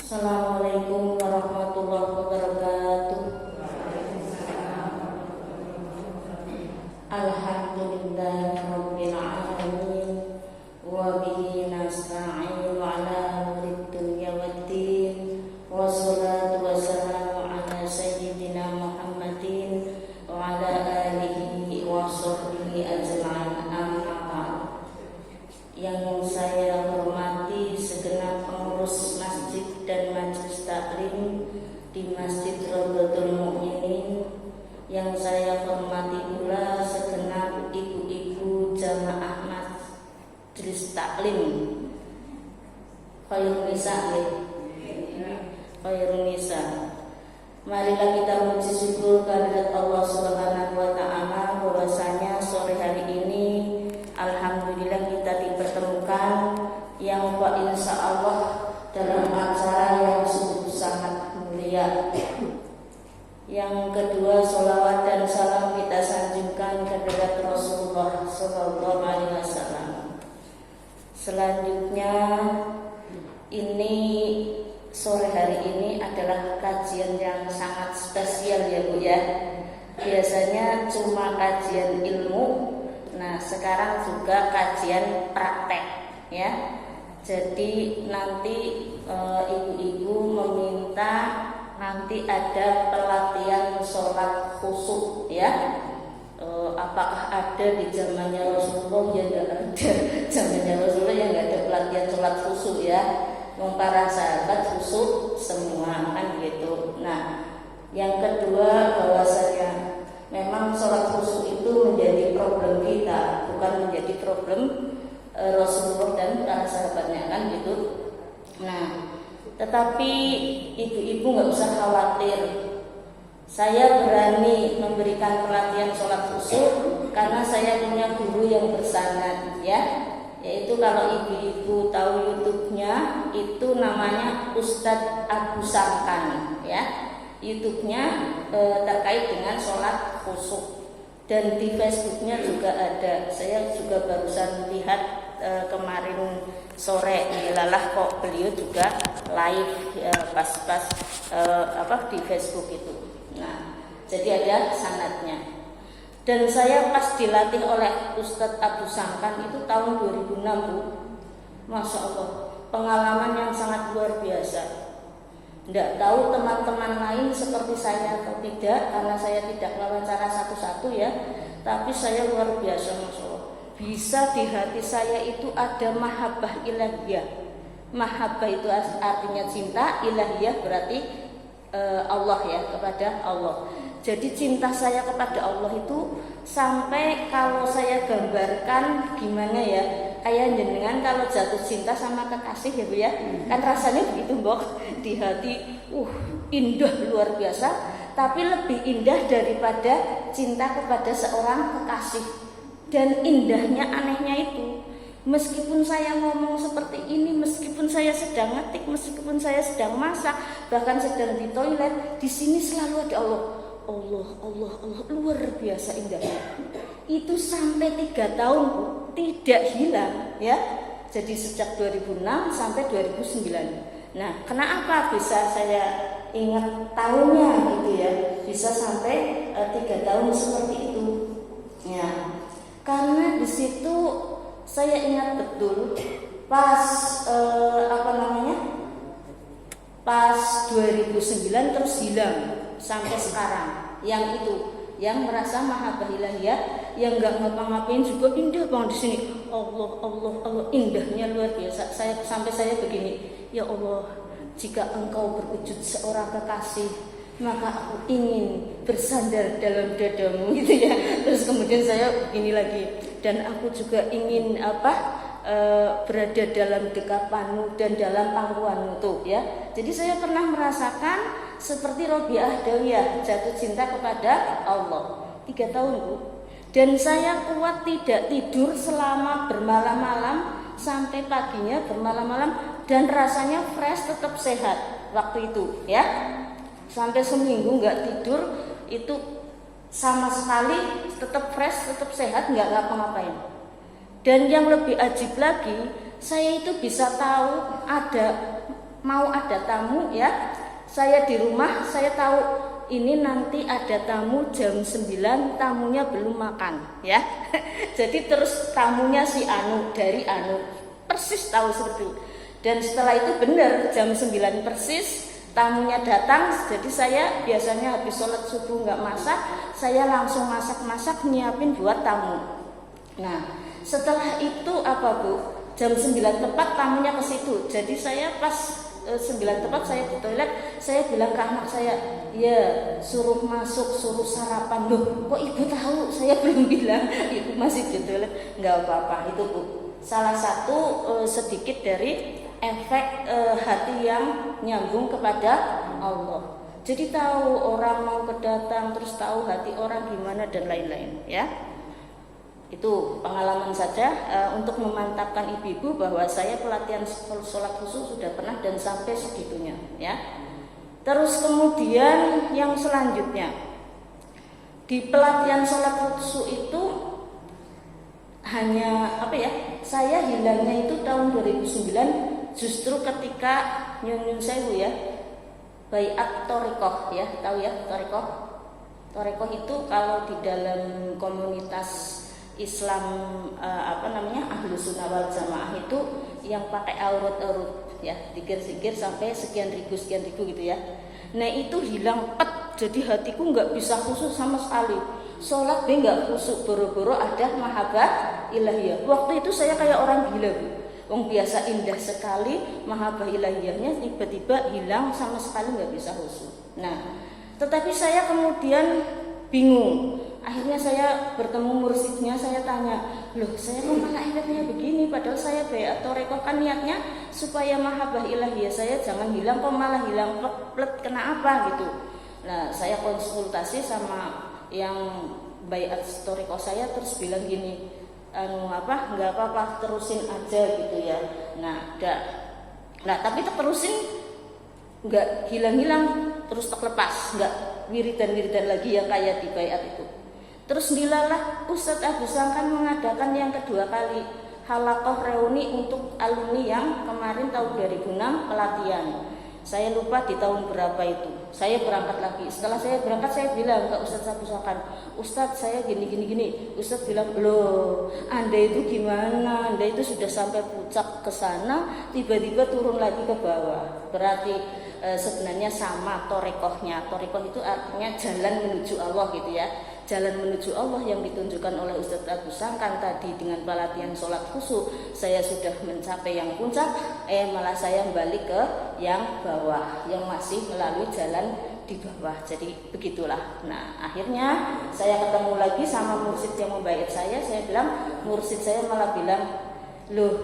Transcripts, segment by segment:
Assalamualaikum warahmatullahi wabarakatuh. Alhamdulillahirabbil alamin wa bihi nasta'in ala umuri dunya waddin wassalatu wassalamu ala sayyidina Muhammadin wa ala alihi wa sahbihi ajma'in. Amma ba'd. Yang saya hormati segenap pengurus masjid dan majelis taklim di Masjid Raudhatul Mukminin, yang saya hormati pula segenap ibu-ibu jamaah majelis taklim Khairun Nisa. Khairun Nisa. Marilah kita memuji syukur kehadirat Allah Subhanahu wa taala bahwasanya sore hari ini alhamdulillah kita dipertemukan yang insya Allah dalam acara yang sungguh sangat mulia. Yang kedua, sholawat dan salam kita sanjungkan kehadirat Rasulullah Sallallahu Alaihi Wasallam. Selanjutnya, ini sore hari ini adalah kajian yang sangat spesial ya Bu ya. Biasanya cuma kajian ilmu, nah sekarang juga kajian praktek ya. Jadi nanti ibu-ibu meminta nanti ada pelatihan sholat khusyuk ya. Apakah ada di zamannya Rasulullah? Ya tidak ada. Zamannya Rasulullah yang nggak ada pelatihan sholat khusyuk ya. Para sahabat khusyuk semua kan gitu. Nah, yang kedua bahwasanya memang sholat khusyuk itu menjadi problem kita, bukan menjadi problem Rasulullah dan para sahabatnya kan gitu. Nah, tetapi ibu-ibu nggak usah khawatir. Saya berani memberikan pelatihan sholat khusyuk karena saya punya guru yang bersanad ya. Yaitu kalau ibu-ibu tahu YouTube-nya itu namanya Ustadz Abu Sangkan ya. YouTube-nya terkait dengan sholat khusyuk. Dan di Facebook-nya juga ada. Saya juga barusan lihat kemarin sore dilalah kok beliau juga live pas di Facebook itu. Nah, jadi ada sanadnya. Dan saya pas dilatih oleh Ustadz Abu Sangkan itu tahun 2006 Bu. Masya Allah, pengalaman yang sangat luar biasa. Tidak tahu teman-teman lain seperti saya atau tidak, karena saya tidak wawancara satu-satu ya. Tapi saya luar biasa Masya Allah. Bisa di hati saya itu ada mahabbah ilahiyah. Mahabbah itu artinya cinta, ilahiyah berarti Allah ya, kepada Allah. Jadi cinta saya kepada Allah itu sampai kalau saya gambarkan gimana ya, kayak jenengan kalau jatuh cinta sama kekasih ya Bu ya, kan rasanya begitu Mbok, di hati indah luar biasa, tapi lebih indah daripada cinta kepada seorang kekasih. Dan indahnya, anehnya itu, meskipun saya ngomong seperti ini, meskipun saya sedang ngetik, meskipun saya sedang masak, bahkan sedang di toilet, di sini selalu ada Allah. Allah, Allah, Allah, luar biasa indahnya. Itu sampai 3 tahun Bu, tidak hilang ya. Jadi sejak 2006 sampai 2009. Nah, kenapa bisa saya ingat tahunnya gitu ya? Bisa sampai 3 tahun seperti itu. Ya. Karena di situ saya ingat betul pas pas 2009 terus hilang sampai sekarang. Yang itu, yang merasa mahabbah ilahiyah, yang nggak ngapa-ngapain juga indah banget di sini. Allah, Allah, Allah, indahnya luar biasa. Sampai saya begini, ya Allah, jika Engkau berwujud seorang kekasih, maka aku ingin bersandar dalam dadamu gitu ya. Terus kemudian saya begini lagi, dan aku juga ingin berada dalam dekapanmu dan dalam pangkuanmu tuh ya. Jadi saya pernah merasakan seperti Robiah Dawiyah jatuh cinta kepada Allah 3 tahun Bu. Dan saya kuat tidak tidur selama bermalam-malam sampai paginya bermalam-malam, dan rasanya fresh, tetap sehat waktu itu ya. Sampai seminggu nggak tidur itu sama sekali, tetap fresh, tetap sehat, nggak ngapa-ngapain. Dan yang lebih ajib lagi, saya itu bisa tahu ada mau ada tamu ya. Saya di rumah, saya tahu ini nanti ada tamu jam 9, tamunya belum makan ya. Jadi terus tamunya si Anu dari Anu, persis tahu seperti itu. Dan setelah itu benar jam 9 persis tamunya datang. Jadi saya biasanya habis sholat subuh nggak masak, saya langsung masak-masak nyiapin buat tamu. Nah setelah itu apa Bu? Jam 9 tepat tamunya ke situ. Jadi saya pas 9 tepat saya di toilet, saya bilang ke anak saya, ya suruh masuk, suruh sarapan. Loh kok ibu tahu? Saya belum bilang, ibu masih di toilet. Nggak apa-apa itu Bu. Salah satu sedikit dari efek hati yang nyambung kepada Allah. Jadi tahu orang mau kedatang, terus tahu hati orang gimana dan lain-lain ya. Itu pengalaman saja untuk memantapkan ibu-ibu bahwa saya pelatihan sholat khusyuk sudah pernah dan sampai segitunya ya. Terus kemudian yang selanjutnya di pelatihan sholat khusyuk itu hanya apa ya? Saya hilangnya itu tahun 2009 justru ketika Nyun Sewu ya, baiat Thariqah ya, tahu ya Thariqah? Thariqah itu kalau di dalam komunitas Islam Ahlus Sunnah wal Jamaah itu yang pakai urut-urut ya, zikir-zikir sampai sekian ribu gitu ya. Nah itu hilang pet, jadi hatiku nggak bisa khusyuk sama sekali. Sholat be nggak khusyuk, boro-boro ada mahabbah ilahiyah. Waktu itu saya kayak orang gila Bu. Wong biasa indah sekali mahabbah ilahiyahnya tiba-tiba hilang sama sekali nggak bisa khusyuk. Nah, tetapi saya kemudian bingung. Akhirnya saya bertemu mursidnya, saya tanya, loh saya kok malah ingatnya begini, padahal saya baiat Thariqah kan niatnya supaya mahabbah ilahiyah saya jangan hilang, kok malah hilang plet kena apa gitu. Nah, saya konsultasi sama yang baiat Thariqah saya terus bilang gini, nggak apa-apa terusin aja gitu ya. Nah tapi terusin nggak hilang-hilang, terus terlepas, nggak wiridan lagi yang kayak di baiat itu. Terus dilalah Ustadz Abu Sangkan mengadakan yang kedua kali halaqah reuni untuk alumni yang kemarin tahun 2006 pelatihan. Saya lupa di tahun berapa itu. Saya berangkat lagi. Setelah saya berangkat saya bilang ke Ustadz Abu Sangkan, Ustadz saya gini. Ustadz bilang, loh Anda itu gimana? Anda itu sudah sampai puncak ke sana, tiba-tiba turun lagi ke bawah. Berarti sebenarnya sama Thariqahnya. Thariqah itu artinya jalan menuju Allah gitu ya. Jalan menuju Allah yang ditunjukkan oleh Ustadz Abu Sangkan tadi dengan pelatihan sholat khusyuk, saya sudah mencapai yang puncak, malah saya balik ke yang bawah, yang masih melalui jalan di bawah. Jadi begitulah. Nah akhirnya saya ketemu lagi sama mursid yang membaiat saya bilang, mursid saya malah bilang, loh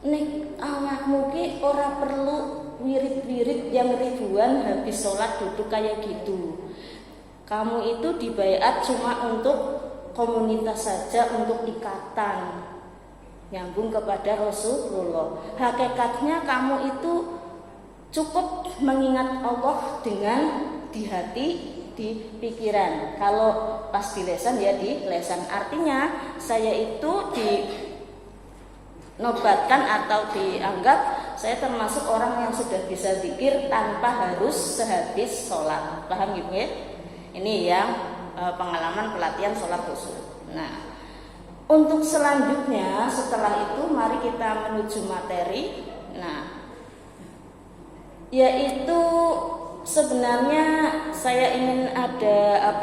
nek awakmu ki ora perlu wirid-wirid yang ribuan habis sholat duduk kayak gitu. Kamu itu dibaiat cuma untuk komunitas saja, untuk ikatan nyambung kepada Rasulullah. Hakikatnya kamu itu cukup mengingat Allah dengan di hati, di pikiran. Kalau pas di lesan ya di lesan. Artinya saya itu dinobatkan atau dianggap saya termasuk orang yang sudah bisa zikir tanpa harus sehabis sholat. Paham gitu ya? Ini yang pengalaman pelatihan sholat khusyuk. Nah, untuk selanjutnya setelah itu mari kita menuju materi. Nah, yaitu sebenarnya saya ingin ada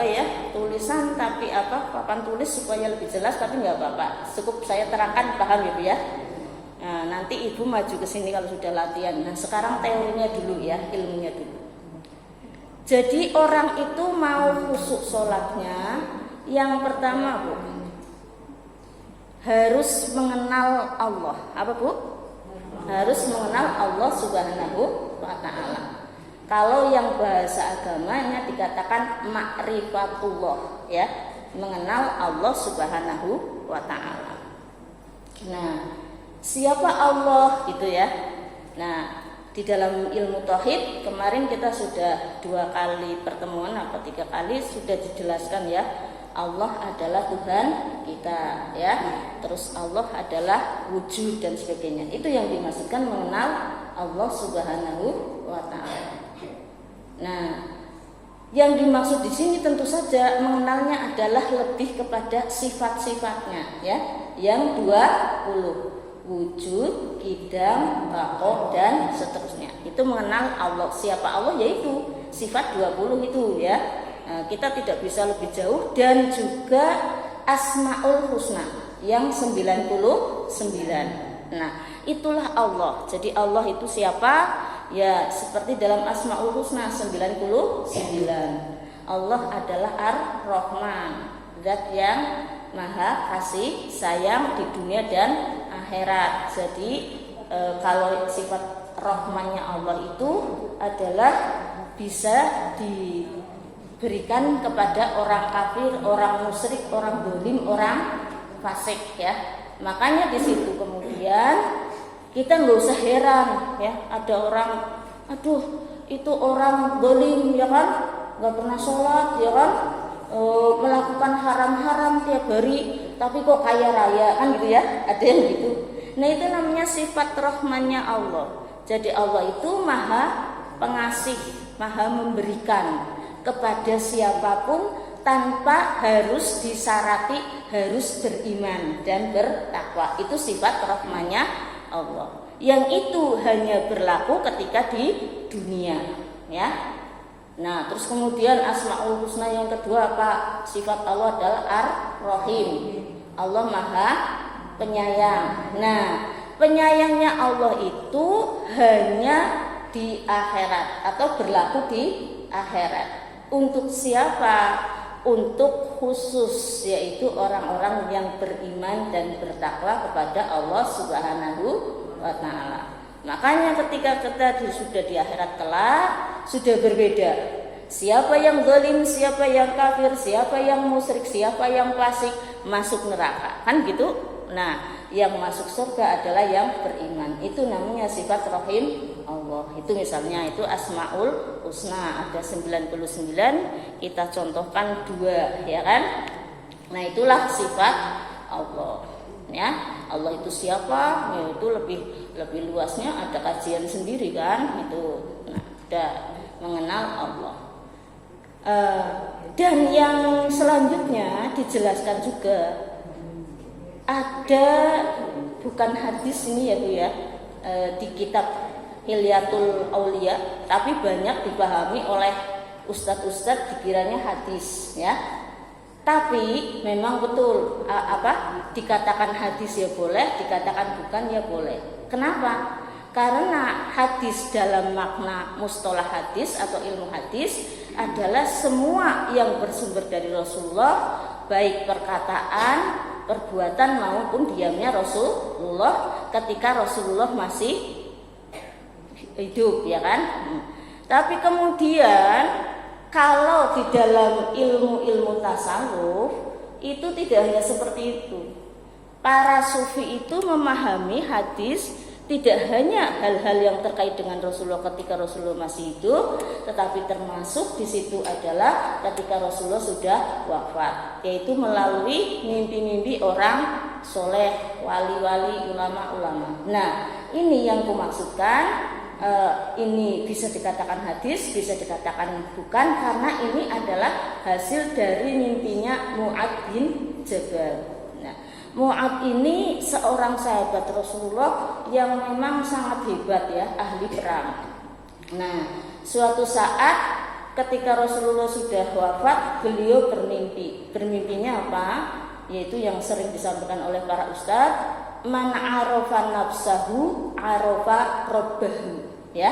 tulisan, tapi papan tulis supaya lebih jelas, tapi nggak apa-apa. Cukup saya terangkan, paham gitu ya. Nah, nanti ibu maju ke sini kalau sudah latihan. Nah, sekarang teorinya dulu ya, ilmunya dulu. Jadi orang itu mau khusyuk sholatnya, yang pertama Bu, harus mengenal Allah. Apa Bu? Harus mengenal Allah Subhanahu wa Ta'ala. Kalau yang bahasa agamanya dikatakan ma'rifatullah ya, mengenal Allah Subhanahu wa Ta'ala. Nah, siapa Allah gitu ya. Nah, di dalam ilmu tauhid kemarin kita sudah 2 kali pertemuan 3 kali sudah dijelaskan ya. Allah adalah Tuhan kita, ya. Terus Allah adalah wujud dan sebagainya. Itu yang dimaksudkan mengenal Allah Subhanahu wa taala. Nah, yang dimaksud di sini tentu saja mengenalnya adalah lebih kepada sifat-sifatnya, ya. Yang 20, wujud, qidam, baqo dan seterusnya. Itu mengenal Allah. Siapa Allah? Yaitu sifat 20 itu, ya. Kita tidak bisa lebih jauh. Dan juga Asmaul Husna yang 99. Nah, itulah Allah. Jadi Allah itu siapa? Ya, seperti dalam Asmaul Husna 99. Allah adalah Ar-Rahman, zat yang maha kasih sayang di dunia dan akhirat. Jadi kalau sifat rahmannya Allah itu adalah bisa diberikan kepada orang kafir, orang musyrik, orang dolim, orang fasik, ya. Makanya di situ kemudian kita nggak usah heran, ya, ada orang, aduh itu orang dolim, ya kan, nggak pernah sholat, ya kan, melakukan haram-haram tiap hari, tapi kok kaya raya, kan gitu, ya, ada yang gitu. Nah, itu namanya sifat rahmannya Allah. Jadi Allah itu maha pengasih, maha memberikan kepada siapapun tanpa harus disarati harus beriman dan bertakwa. Itu sifat rahmannya Allah. Yang itu hanya berlaku ketika di dunia, ya. Nah, terus kemudian Asmaul Husna yang kedua apa? Sifat Allah adalah Ar-Rahim. Allah maha penyayang. Nah, penyayangnya Allah itu hanya di akhirat atau berlaku di akhirat. Untuk siapa? Untuk khusus, yaitu orang-orang yang beriman dan bertakwa kepada Allah Subhanahu wa taala. Makanya ketika kita sudah di akhirat kelak, sudah berbeda. Siapa yang zalim, siapa yang kafir, siapa yang musyrik, siapa yang fasik masuk neraka, kan gitu. Nah, yang masuk surga adalah yang beriman. Itu namanya sifat rahim Allah. Itu misalnya itu Asmaul Husna ada 99, kita contohkan 2, ya kan? Nah, itulah sifat Allah, ya. Allah itu siapa? Ya, itu lebih luasnya ada kajian sendiri, kan? Itu. Nah, udah mengenal Allah. Dan yang selanjutnya dijelaskan juga ada, bukan hadis ini ya Bu ya, di kitab Hilyatul Aulia, tapi banyak dipahami oleh ustadz-ustadz dikiranya hadis, ya. Tapi memang betul dikatakan hadis ya boleh, dikatakan bukan ya boleh. Kenapa? Karena hadis dalam makna mustalah hadis atau ilmu hadis adalah semua yang bersumber dari Rasulullah, baik perkataan, perbuatan maupun diamnya Rasulullah ketika Rasulullah masih hidup, ya kan? Tapi kemudian kalau di dalam ilmu-ilmu tasawuf itu tidak hanya seperti itu. Para sufi itu memahami hadis tidak hanya hal-hal yang terkait dengan Rasulullah ketika Rasulullah masih hidup, tetapi termasuk di situ adalah ketika Rasulullah sudah wafat, yaitu melalui mimpi-mimpi orang soleh, wali-wali, ulama-ulama. Nah, ini yang kumaksudkan. Ini bisa dikatakan hadis, bisa dikatakan bukan, karena ini adalah hasil dari mimpinya Mu'adz bin Jabal. Nah, Mu'adz ini seorang sahabat Rasulullah yang memang sangat hebat, ya, ahli perang. Nah, suatu saat ketika Rasulullah sudah wafat, beliau bermimpi. Bermimpinya apa? Yaitu yang sering disampaikan oleh para ustadz, man arafa nafsahu arafa rabbahu, ya.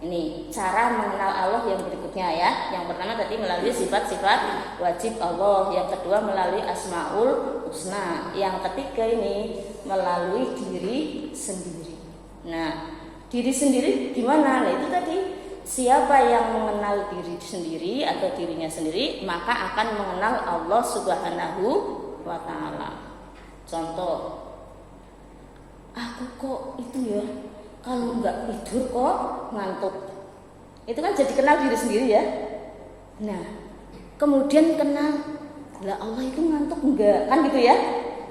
Ini cara mengenal Allah yang berikutnya, ya. Yang pertama tadi melalui sifat-sifat wajib Allah, yang kedua melalui Asmaul Husna, yang ketiga ini melalui diri sendiri. Nah, diri sendiri gimana? Nah, itu tadi, siapa yang mengenal diri sendiri atau dirinya sendiri, maka akan mengenal Allah Subhanahu wa taala. Contoh, aku kok itu ya kalau nggak tidur kok ngantuk. Itu kan jadi kenal diri sendiri, ya. Nah, kemudian kenal Lah Allah itu ngantuk enggak? Kan gitu ya.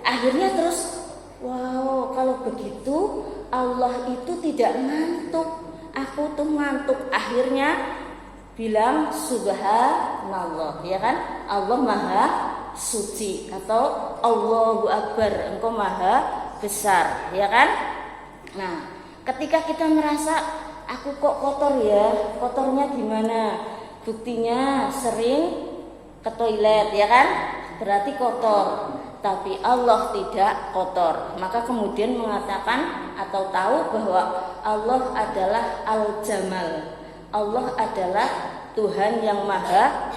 Akhirnya terus wow, kalau begitu Allah itu tidak ngantuk. Aku tuh ngantuk. Akhirnya bilang subhanallah, ya kan? Allah Maha Suci atau Allahu Akbar, Engkau Maha Besar, ya kan? Nah, ketika kita merasa aku kok kotor ya, kotornya gimana? Buktinya sering ke toilet, ya kan? Berarti kotor. Tapi Allah tidak kotor. Maka kemudian mengatakan atau tahu bahwa Allah adalah Al-Jamal. Allah adalah Tuhan yang maha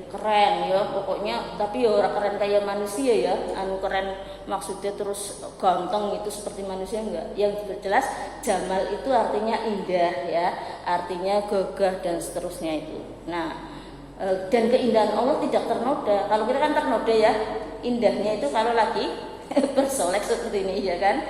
keren ya pokoknya, tapi ya orang keren kayak manusia ya, keren maksudnya terus ganteng itu seperti manusia enggak. Yang jelas Jamal itu artinya indah ya, artinya gagah dan seterusnya itu. Nah, dan keindahan Allah tidak ternoda. Kalau kita kan ternoda ya, indahnya itu kalau lagi bersolek seperti ini ya kan.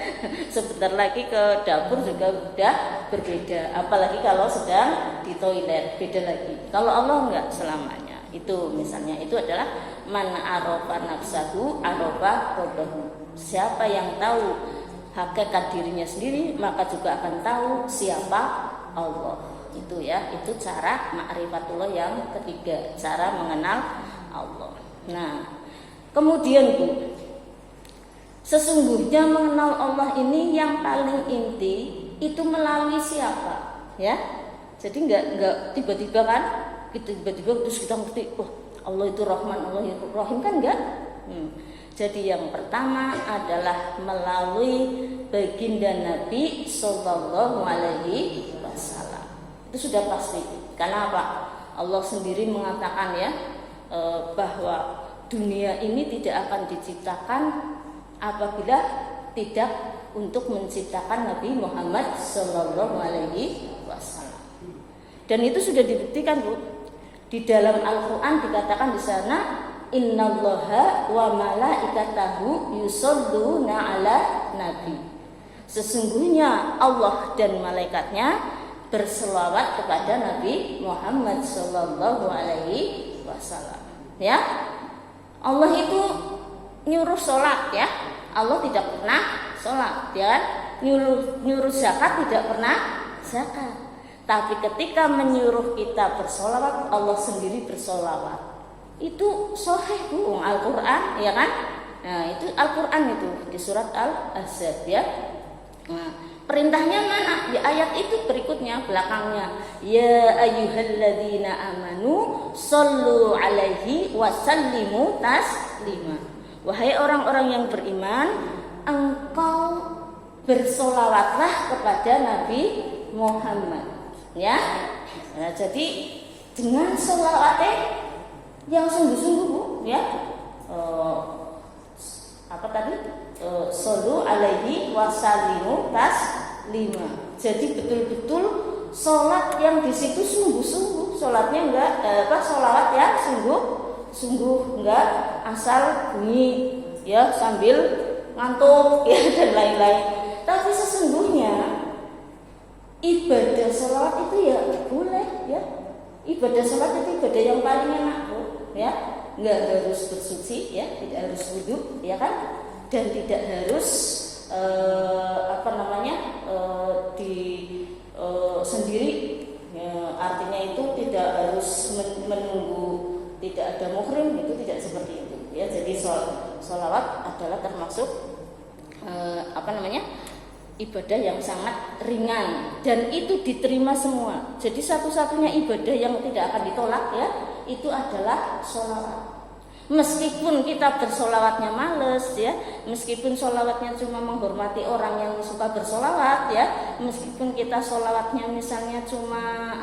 Sebentar lagi ke dapur juga udah berbeda, apalagi kalau sedang di toilet beda lagi. Kalau Allah enggak selamanya. Itu misalnya itu adalah man arafa nafsahu arafa rabbahu. Siapa yang tahu hakikat dirinya sendiri maka juga akan tahu siapa Allah. Itu ya, itu cara ma'rifatullah yang ketiga, cara mengenal Allah. Nah, kemudian Bu, sesungguhnya mengenal Allah ini yang paling inti itu melalui siapa? Ya. Jadi enggak tiba-tiba kan, tiba-tiba terus kita ngerti, Allah itu Rahman, Allah itu Rahim kan enggak? Jadi yang pertama adalah melalui baginda Nabi Sallallahu Alaihi Wasallam. Itu sudah pasti. Karena apa? Allah sendiri mengatakan ya bahwa dunia ini tidak akan diciptakan apabila tidak untuk menciptakan Nabi Muhammad Sallallahu Alaihi Wasallam. Dan itu sudah dibuktikan Bu. Di dalam Al-Quran dikatakan di sana, Innallaha wa malaikatahu yusholluna ala nabi. Sesungguhnya Allah dan malaikatnya berselawat kepada Nabi Muhammad Sallallahu Alaihi Wasallam. Ya, Allah itu nyuruh sholat ya. Allah tidak pernah sholat, ya kan? Nyuruh zakat tidak pernah zakat. Tapi ketika menyuruh kita bersolawat, Allah sendiri bersolawat. Itu sahih Bu, Al-Quran, ya kan? Nah, itu Al-Quran itu di surat Al-Ahzab ya. Nah, perintahnya mana? Di ayat itu berikutnya, belakangnya. Ya ayyuhalladzina amanu shollu alaihi wasallimu taslima. Wahai orang-orang yang beriman, engkau bersolawatlah kepada Nabi Muhammad. Ya, nah, jadi dengan sholawatnya yang sungguh-sungguh Bu, ya. Apa tadi? Shollu alaihi wasallimu taslima. Jadi betul-betul sholat yang di situ sungguh-sungguh, sholatnya enggak sholawat ya sungguh enggak asal bunyi ya sambil ngantuk ya dan lain-lain. Tapi sesungguhnya ibadah sholat itu ya boleh ya. Ibadah sholat itu ibadah yang paling enak Bu, ya. Enggak harus bersuci ya, tidak harus wudhu ya kan, dan tidak harus sendiri ya, artinya itu tidak harus menunggu, tidak ada muhrim, itu tidak seperti itu ya. Jadi sholawat adalah termasuk ibadah yang sangat ringan dan itu diterima semua. Jadi satu-satunya ibadah yang tidak akan ditolak ya, itu adalah sholawat. Meskipun kita bersolawatnya males ya, meskipun solawatnya cuma menghormati orang yang suka bersolawat ya, meskipun kita solawatnya misalnya cuma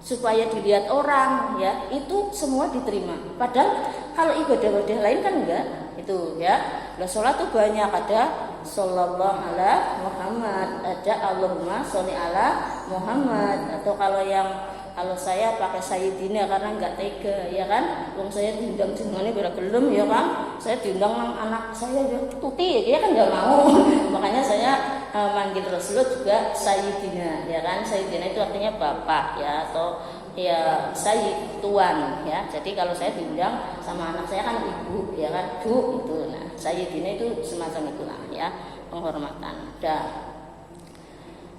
supaya dilihat orang ya, itu semua diterima. Padahal kalau ibadah-ibadah lain kan enggak itu ya. Lah sholat tuh banyak, ada Sallallahu ala Muhammad, ada Allahumma sholli ala Muhammad, atau kalau saya pakai Sayyidina karena enggak tega ya kan. Wong saya diundang jenengane ora gelem ya kan. Saya diundang anak saya ya tuti ya kan enggak mau. Makanya saya manggil Rasulullah juga Sayyidina ya kan. Sayyidina itu artinya bapak ya, atau ya Sayyid, tuan ya. Jadi kalau saya diundang sama anak saya kan ibu ya kan, Bu itu. Nah, Sayyidina itu semacam itulah ya, penghormatan. Dan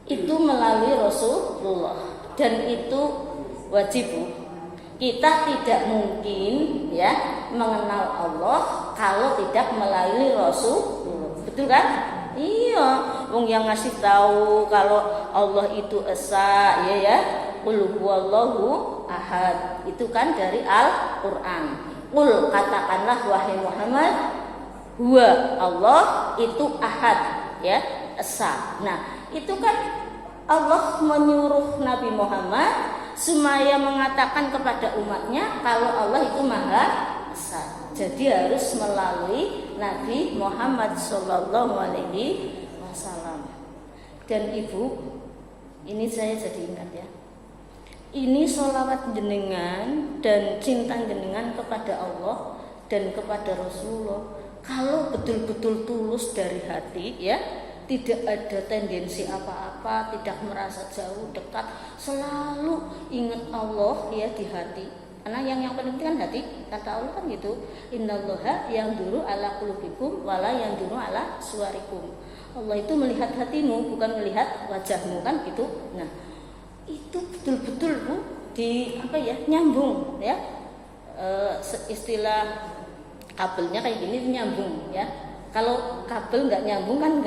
itu melalui Rasulullah dan itu wajib. Kita tidak mungkin ya mengenal Allah kalau tidak melalui Rasulullah. Betul kan? Iya, wong yang ngasih tahu kalau Allah itu esa ya. Qul huwallahu ahad. Itu kan dari Al-Qur'an. Qul, katakanlah wahai Muhammad, huwa Allah itu ahad ya, esa. Nah, itu kan Allah menyuruh Nabi Muhammad supaya mengatakan kepada umatnya kalau Allah itu Maha Esa. Jadi harus melalui Nabi Muhammad Sallallahu Alaihi Wasallam. Dan ibu, ini saya jadi ingat ya. Ini sholawat jenengan dan cinta jenengan kepada Allah dan kepada Rasulullah. Kalau betul-betul tulus dari hati ya, tidak ada tendensi apa-apa, tidak merasa jauh dekat, selalu ingat Allah ya di hati. Karena yang penting kan hati, kata Allah kan gitu. Innallaha yanduru ala qulubikum wala yanduru ala suwarikum. Allah itu melihat hatimu, bukan melihat wajahmu kan gitu. Nah, itu betul-betul Bu di apa ya, nyambung ya. Istilah kabelnya kayak gini nyambung ya. Kalau kabel nggak nyambung kan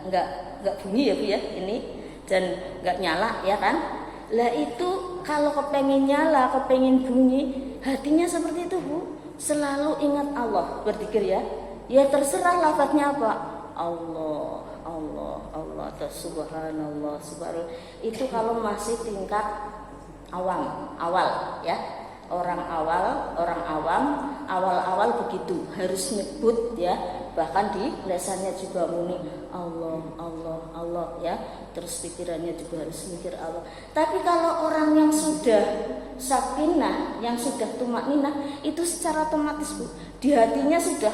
nggak bunyi ya Bu ya ini, dan nggak nyala ya kan. Lah itu kalau kepengen nyala, kepengen bunyi, hatinya seperti itu Bu, selalu ingat Allah, berzikir ya. Ya terserah lafadznya apa, Allah, Allah, Allah, subhanallah, subhanallah. Itu kalau masih tingkat awal ya. Orang awal begitu harus nyebut ya, bahkan di lesannya juga muni Allah, Allah, Allah ya, terus pikirannya juga harus mikir Allah. Tapi kalau orang yang sudah sakinah, yang sudah tumakninah, itu secara otomatis Bu, di hatinya sudah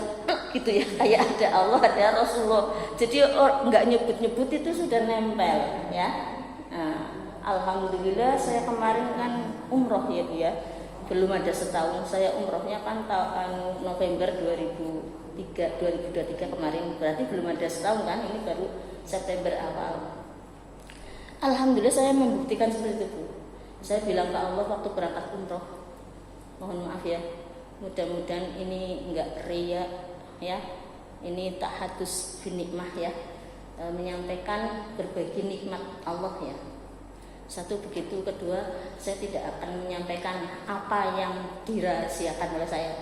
gitu ya, kayak ada Allah, ada Rasulullah. Jadi nggak nyebut-nyebut itu sudah nempel ya. Nah, alhamdulillah saya kemarin kan umroh ya Bu ya. Belum ada setahun saya umrohnya kan tahun November 2023 kemarin, berarti belum ada setahun kan, ini baru September awal. Alhamdulillah saya membuktikan seperti itu Bu. Saya bilang ke Allah waktu berangkat umroh, mohon maaf ya, mudah-mudahan ini enggak riya ya, ini tahadus binikmah ya, menyampaikan berbagi nikmat Allah ya. Satu begitu, kedua saya tidak akan menyampaikan apa yang dirahasiakan oleh saya,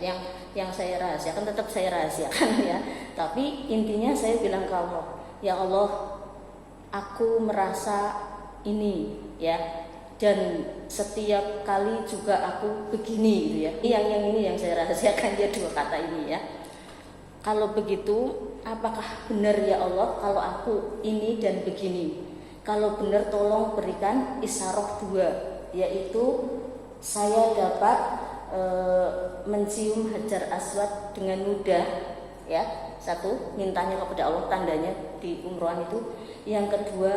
yang saya rahasiakan tetap saya rahasiakan ya. Tapi intinya saya bilang ke Allah, ya Allah, aku merasa ini ya, dan setiap kali juga aku begini gitu ya. Yang ini yang saya rahasiakan ya, dua kata ini ya. Kalau begitu, apakah benar ya Allah kalau aku ini dan begini? Kalau benar tolong berikan isyarat dua, yaitu saya dapat mencium Hajar Aswad dengan mudah ya. Satu, mintanya kepada Allah, tandanya di umrohan itu. Yang kedua,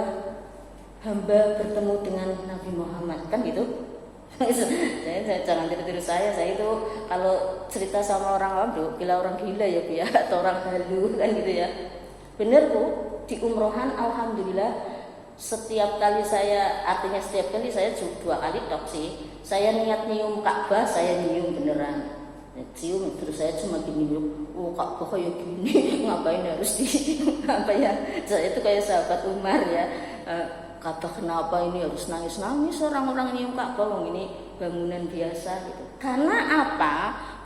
hamba bertemu dengan Nabi Muhammad, kan gitu. saya jangan tiru-tiru saya itu kalau cerita sama orang awam tuh bila orang gila ya Bu ya, atau orang halu kan gitu ya. Bener Bu, di umrohan alhamdulillah setiap kali saya, artinya setiap kali saya 2 kali tok sih, saya niat nyium Ka'bah, saya nyium beneran cium, terus saya cuma gini oh Ka'bah kayak gini ngapain harus di apa ya, saya itu kayak sahabat Umar ya, Ka'bah kenapa ini harus nangis-nangis orang-orang nyium Ka'bah, ini bangunan biasa gitu. Karena apa?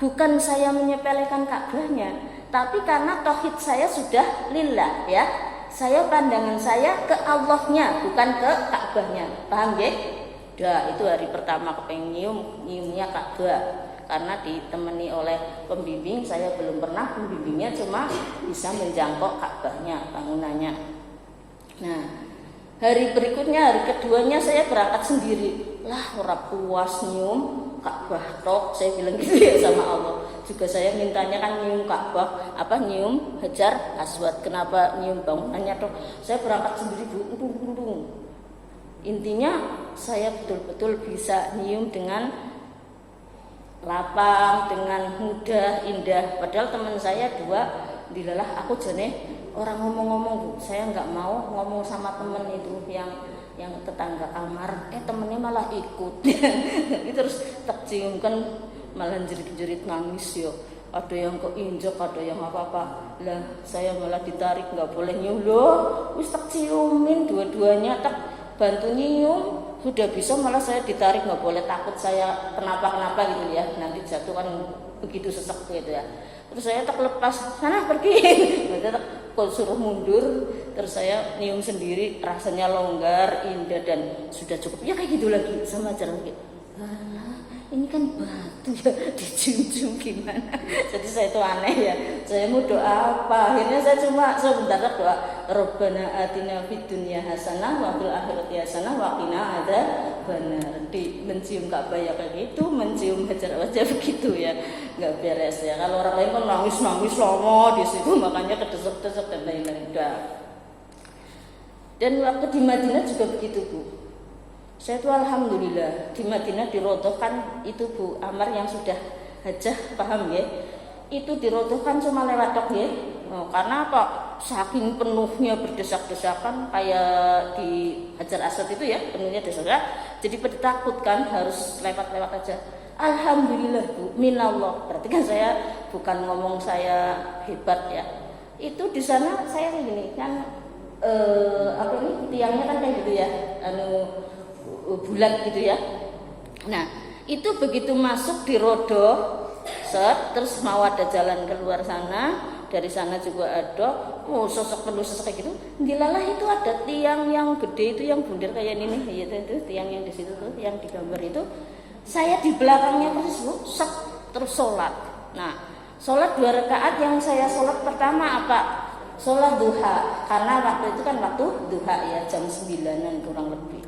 Bukan saya menyepelekan Ka'bahnya, tapi karena tauhid saya sudah lillah ya. Saya pandangan saya ke Allahnya, bukan ke Ka'bahnya. Paham ya? Dah, itu hari pertama kepengen nyiumnya Ka'bah. Karena ditemani oleh pembimbing, saya belum pernah, pembimbingnya cuma bisa menjangkau Ka'bahnya, bangunannya. Nah, hari berikutnya, hari keduanya saya berangkat sendiri. Lah, ora puas nyium Ka'bah tok, saya bilang gitu ya sama Allah. Juga saya mintanya kan nyium Ka'bah, nyium Hajar Aswad. Kenapa nyium bangunannya tok? Saya berangkat sendiri Bu, intinya saya betul-betul bisa nyium dengan lapang, dengan mudah, indah. Padahal teman saya 2, dilalah aku jane orang ngomong-ngomong Bu, saya nggak mau ngomong sama temen itu yang tetangga kamar, temennya malah ikut. Itu terus tak cium kan malah jerit-jerit nangis yo. Ada yang keinjak, ada yang apa-apa. Lah saya malah ditarik, nggak boleh nyium loh. Wis tak ciumin dua-duanya, tak bantu nyium. Sudah bisa malah saya ditarik, nggak boleh, takut saya kenapa-kenapa gitu ya. Nanti jatuh kan begitu sesek gitu ya. Terus saya tak lepas, sana pergi. Nanti tak suruh mundur. Terus saya nyium sendiri, rasanya longgar, indah dan sudah cukup. Ya kayak gitu lagi sama jalan gitu. Ini kan batu ya, dicium-cium gimana. Jadi saya itu aneh ya. Saya mau doa apa? Akhirnya saya cuma sebentar doa, Rabbana atina fid dunya hasanah wa fil akhirati hasanah wa qina adzabannar. Di mencium Ka'bah ya kayak gitu, mencium Hajar aja begitu ya. Enggak beres ya. Kalau orang lain kan nangis-nangis lama di situ, makanya kedesek-desek dan lain-lain. Dan waktu di Madinah juga begitu Bu. Saya tuh alhamdulillah di Madinah dirodohkan itu Bu Amar yang sudah hajah, paham ya? Itu dirodohkan cuma lewat tok ya. Karena apa? Saking penuhnya berdesak-desakan kayak di Hajar Aswad itu ya, penuhnya desak-desakan. Jadi ditakutkan harus lewat-lewat aja. Alhamdulillah Bu, minallah. Berarti kan saya bukan ngomong saya hebat ya. Itu di sana saya gini kan apa ini tiangnya kan kayak gitu ya. Bulat gitu ya. Nah itu begitu masuk dirodoh terus mau ada jalan keluar sana, dari sana juga ada sosok penuh sosok kayak gitu. Dilalah itu ada tiang yang gede itu yang bundar kayak ini itu tiang yang di situ tuh yang digambar itu. Saya di belakangnya persis Bu, terus sholat. Nah sholat 2 rakaat yang saya sholat pertama apa? Sholat duha, karena waktu itu kan waktu duha ya jam 9-an kurang lebih.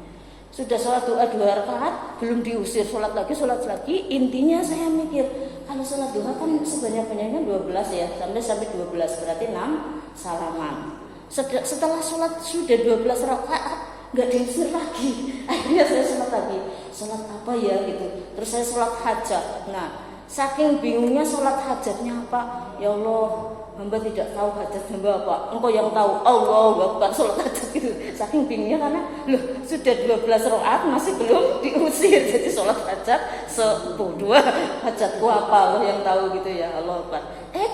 Sudah sholat doa 2 rakaat, belum diusir, sholat lagi. Intinya saya mikir, kalau sholat duha kan sebanyak-banyaknya 12 ya, sampai 12 berarti 6 salaman. Setelah sholat sudah 12 rakaat, nggak diusir lagi. Akhirnya saya sholat lagi. Sholat apa ya gitu. Terus saya sholat hajat. Nah, saking bingungnya sholat hajatnya apa? Ya Allah, hamba tidak tahu hajat hamba apa. Engkau yang tahu. Allahu Akbar, sholat hajat gitu. Saking bingungnya karena loh sudah 12 rakaat masih belum diusir. Jadi sholat hajat sepuluh hajatku apa, Allah yang tahu gitu ya. Allahu Akbar.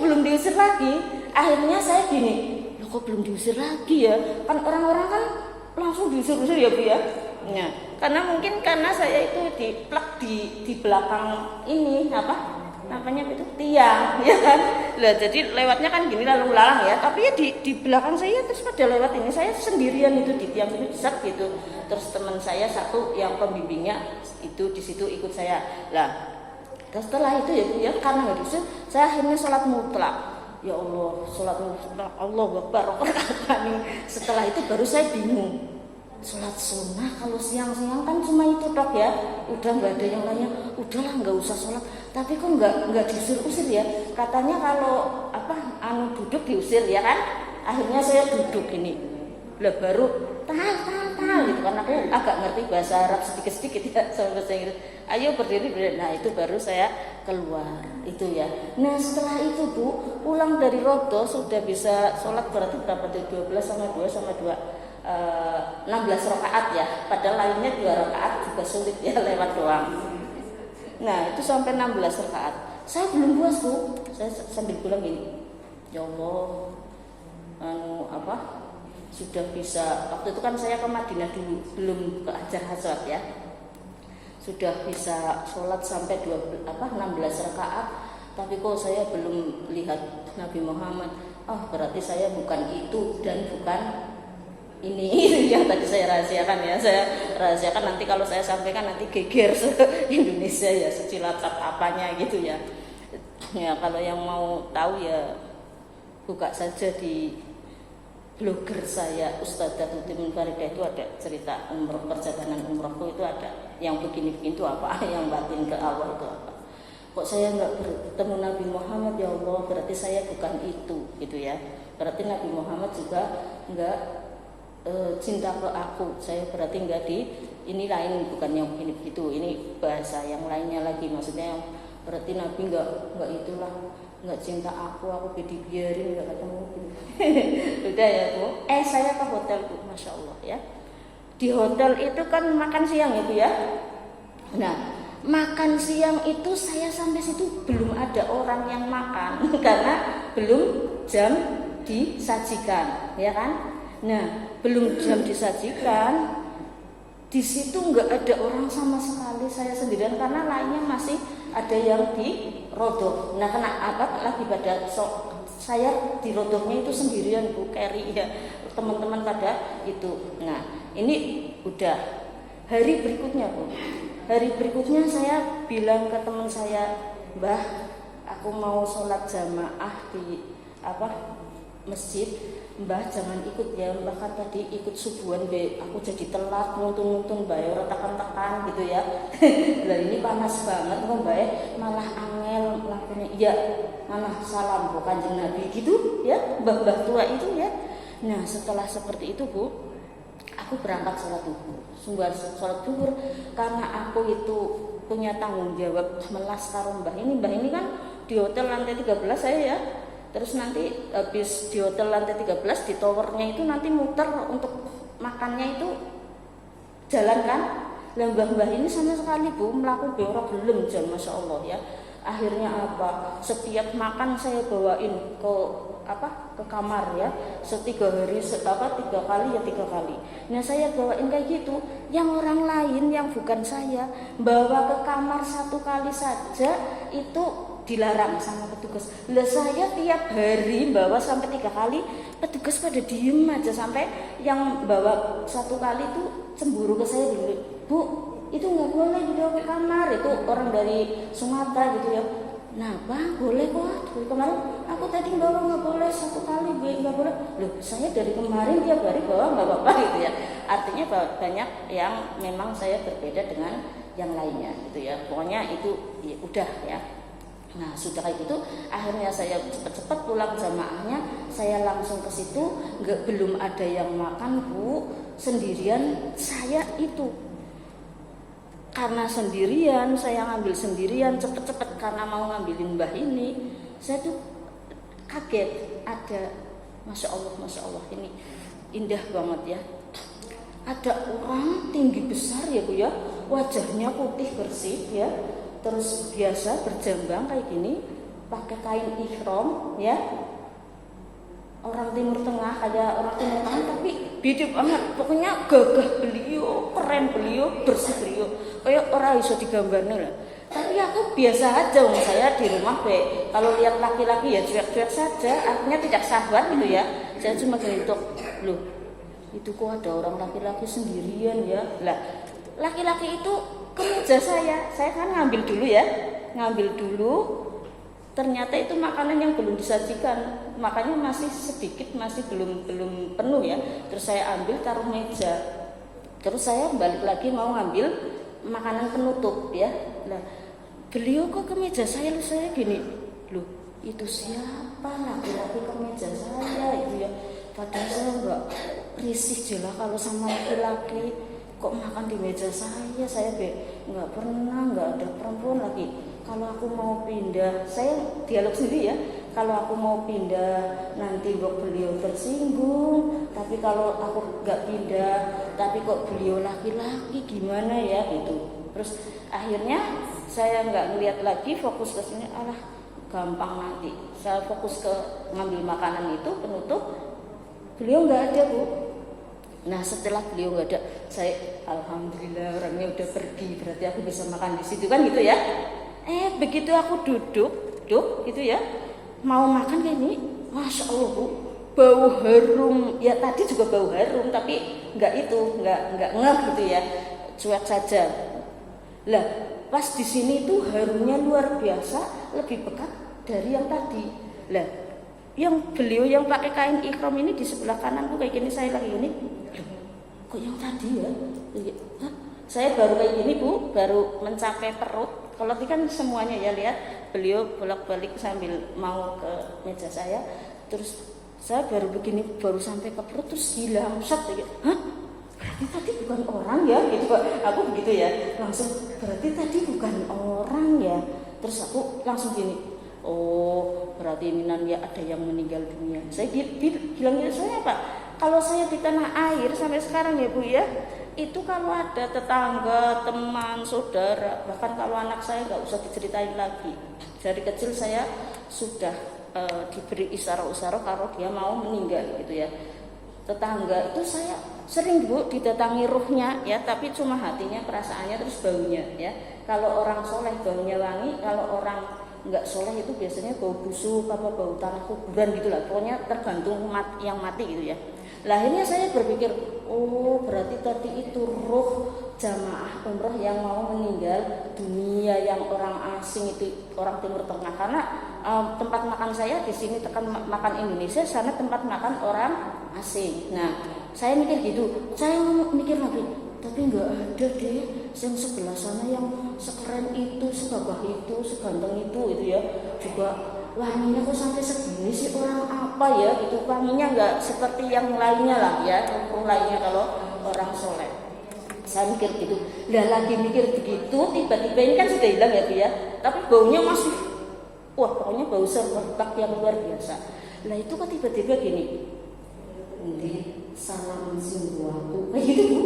Belum diusir lagi. Akhirnya saya gini, loh kok belum diusir lagi ya? Kan orang-orang kan langsung diusir-usir ya Bu ya. Ya, karena mungkin karena saya itu diplak di belakang ini apa namanya itu tiang ya kan. Lah jadi lewatnya kan gini lalu lalang ya, tapi ya di belakang saya terus pada lewat ini saya sendirian itu di tiang itu besar gitu. Terus teman saya satu yang pembimbingnya itu di situ ikut saya. Lah setelah itu ya Bu ya, karena nggak diusir saya akhirnya sholat mutlak. Ya Allah, sholat mutlak, Allahu Akbar. Setelah itu baru saya bingung. Sholat sunnah kalau siang-siang kan cuma itu tok ya, udah nggak ada yang lainnya, udahlah nggak usah sholat. Tapi kok nggak diusir-usir ya? Katanya kalau duduk diusir ya kan? Akhirnya saya duduk ini, lah baru tal gitu kan, aku agak ngerti bahasa Arab sedikit-sedikit ya sama bahasa Inggris. Ayo berdiri. Nah itu baru saya keluar itu ya. Nah setelah itu Bu, pulang dari rodo sudah bisa sholat berarti berapa tuh? 12 sama 2 sama 2. 16 rakaat ya, padahal lainnya 2 rakaat juga sulit ya lewat doang. Nah itu sampai 16 rakaat. Saya belum puas Bu, saya sambil bilang gini, ya Allah, sudah bisa. Waktu itu kan saya ke Madinah dulu, belum ke Hajar Aswad ya. Sudah bisa sholat sampai 16 rakaat, tapi kok saya belum lihat Nabi Muhammad. Berarti saya bukan itu dan bukan ini yang tadi saya rahasiakan ya. Saya rahasiakan, nanti kalau saya sampaikan nanti geger se-Indonesia ya, secilacap apanya gitu ya. Ya kalau yang mau tahu ya buka saja di blogger saya Ustadzah Tuti Munfaridah, itu ada cerita umroh, perjalanan umrohku itu ada yang begini-begini itu apa, yang batin ke Allah itu apa. Kok saya nggak bertemu Nabi Muhammad, ya Allah, berarti saya bukan itu gitu ya. Berarti Nabi Muhammad juga nggak cinta ke aku. Saya berarti nggak di ini lain, bukan yang ini gitu, ini bahasa yang lainnya lagi, maksudnya yang berarti Nabi nggak itulah, nggak cinta aku dibiarin nggak ketemu gitu. Udah ya Bu. Saya ke hotel Bu, masya Allah ya. Di hotel itu kan makan siang ya Bu ya. Nah makan siang itu saya sampai situ belum ada orang yang makan karena belum jam disajikan ya kan. Nah belum jam disajikan, di situ nggak ada orang sama sekali, saya sendirian karena lainnya masih ada yang di rodoh. Nah kena apa lagi pada saya di rodohnya itu sendirian Bu, carry ya, teman-teman pada itu. Nah ini udah hari berikutnya Bu. Hari berikutnya saya bilang ke teman saya, Mbah, aku mau sholat jamaah di masjid. Mbah jangan ikut ya, Mbah kan tadi ikut subuhan be, aku jadi telat nuntun bayar tekan-tekan gitu ya. Lah ini panas banget kok Mbah, malah angel lakunya. Iya, mana salam Bu Kanjeng Nabi gitu ya, mbah-mbah tua itu ya. Nah setelah seperti itu Bu, aku berangkat sholat duhur karena aku itu punya tanggung jawab melas karo Mbah ini kan di hotel lantai 13 saya ya. Terus nanti habis di hotel lantai 13 di towernya itu nanti muter untuk makannya itu jalan kan. Mbah ini sama sekali Bu melakukan beora belum jam, masya Allah ya. Akhirnya apa? Setiap makan saya bawain ke kamar ya. 3 hari 3 kali ya 3 kali. Nah saya bawain kayak gitu. Yang orang lain yang bukan saya bawa ke kamar 1 kali saja itu dilarang sama petugas. Lah saya tiap hari bawa sampai 3 kali, petugas pada diem aja, sampai yang bawa 1 kali itu cemburu ke saya dulu. Bu, itu nggak boleh dibawa ke kamar, itu orang dari Sumatera gitu ya. Nah Bang, boleh kok. Dari kemarin aku tadi bawa nggak boleh 1 kali, nggak boleh. Loh saya dari kemarin tiap hari bawa nggak apa-apa gitu ya. Artinya banyak yang memang saya berbeda dengan yang lainnya gitu ya. Pokoknya itu ya, udah ya. Nah sudah kayak gitu, akhirnya saya cepat-cepat pulang jamaahnya, saya langsung ke situ, belum ada yang makan Bu, sendirian saya itu. Karena sendirian, saya ngambil sendirian cepet-cepet karena mau ngambilin Mbah ini, saya tuh kaget ada, masya Allah ini indah banget ya. Ada orang tinggi besar ya Bu ya, wajahnya putih bersih ya. Terus biasa berjambang kayak gini, pakai kain ihram ya. Orang Timur Tengah, kayak orang Timur Tengah tapi beda banget. Pokoknya gagah beliau, keren beliau, bersih beliau. Kayak orang iso digambarnya lah. Tapi aku biasa aja, saya di rumah kalau lihat laki-laki ya cuek-cuek saja, artinya tidak sabar gitu ya. Saya cuma gitu, loh itu kok ada orang laki-laki sendirian ya. Lah laki-laki itu ke meja saya kan ngambil dulu, ternyata itu makanan yang belum disajikan, makanya masih sedikit, masih belum penuh ya. Terus saya ambil taruh meja, terus saya balik lagi mau ngambil makanan penutup ya. Nah beliau kok ke meja saya gini, loh itu siapa laki-laki ke meja saya itu ya. Padahal saya enggak risih jelas kalau sama laki-laki kok makan di meja saya nggak pernah, nggak ada perempuan lagi. Kalau aku mau pindah, saya dialog sendiri ya, kalau aku mau pindah nanti beliau tersinggung, tapi kalau aku nggak pindah tapi kok beliau laki-laki gimana ya gitu. Terus akhirnya saya nggak ngeliat lagi, fokus ke sini, alah gampang nanti. Saya fokus ke ngambil makanan itu penutup, beliau nggak ada Bu. Nah setelah beliau nggak ada, saya alhamdulillah orangnya udah pergi, berarti aku bisa makan di situ kan gitu ya. Begitu aku duduk gitu ya, mau makan kayak ini, masya Allah Bu, bau harum. Ya tadi juga bau harum, tapi nggak ngeh gitu ya, cuek saja. Lah pas di sini tuh harumnya luar biasa, lebih pekat dari yang tadi. Lah yang beliau yang pakai kain ihram ini di sebelah kananku kayak gini, saya lagi gini, kok yang tadi ya? Saya baru kayak gini Bu, baru mencapai perut. Kalau tadi kan semuanya ya lihat, beliau bolak-balik sambil mau ke meja saya, terus Saya baru begini, baru sampai ke perut terus hilang. Hah? Berarti tadi bukan orang ya? Gitu aku begitu ya. Langsung berarti tadi bukan orang ya. Terus aku langsung gini, oh berarti ini ya ada yang meninggal dunia. Saya bilang ya, soalnya Pak, kalau saya di tanah air sampai sekarang ya Bu ya, itu kalau ada tetangga, teman, saudara, bahkan kalau anak saya nggak usah diceritain lagi. Dari kecil saya sudah diberi isyarat-isyarat kalau dia mau meninggal gitu ya. Tetangga itu saya sering Bu didatangi ruhnya ya, tapi cuma hatinya, perasaannya, terus baunya ya. Kalau orang soleh baunya wangi, kalau orang nggak soleh itu biasanya bau busuk, bau tanah kuburan gitulah. Pokoknya tergantung yang mati gitu ya. Lah akhirnya saya berpikir, oh berarti tadi itu ruh jamaah umroh yang mau meninggal dunia, yang orang asing itu, orang Timur Tengah. Karena tempat makan saya di sini tekan makan Indonesia, sana tempat makan orang asing. Nah saya mikir gitu, saya mikir lagi, tapi nggak ada deh yang sebelah sana yang sekeren itu, segagah itu, seganteng itu ya, juga wanginya kok sampai segini sih, orang apa ya itu, wanginya nggak seperti yang lainnya lah ya, yang lainnya kalau orang soleh. Saya mikir gitu, lagi mikir begitu, tiba-tiba ini kan sudah hilang ya Bu ya, tapi baunya masih, wah pokoknya bau serbak yang luar biasa. Lah itu kok tiba-tiba gini, salam singguaku, kayak gitu Bu,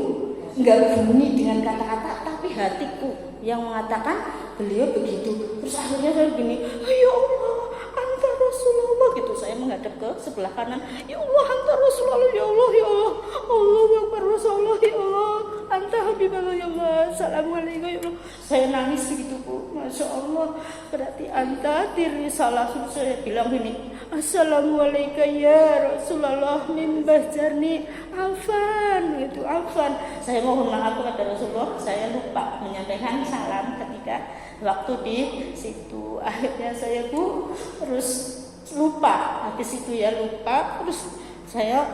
nggak bunyi dengan kata-kata, tapi hatiku yang mengatakan beliau begitu. Terus akhirnya saya gini, ya Allah, anta Rasulullah gitu. Saya menghadap ke sebelah kanan, ya Allah, anta Rasulullah, ya Allah, ya Allah, Allahu Akbar, Rasulullah, ya Allah, anta Habibullah, ya Allah, assalamualaikum ya Allah. Saya nangis gitu Bu, masya Allah. Berarti anta diri salah. Saya bilang gini, assalamualaikum ya Rasulullah min Bajarni afan, itu afan. Saya mohon maaf kepada Rasulullah, saya lupa menyampaikan salam ketika waktu di situ. Akhirnya saya Bu terus lupa, habis itu ya lupa. Terus saya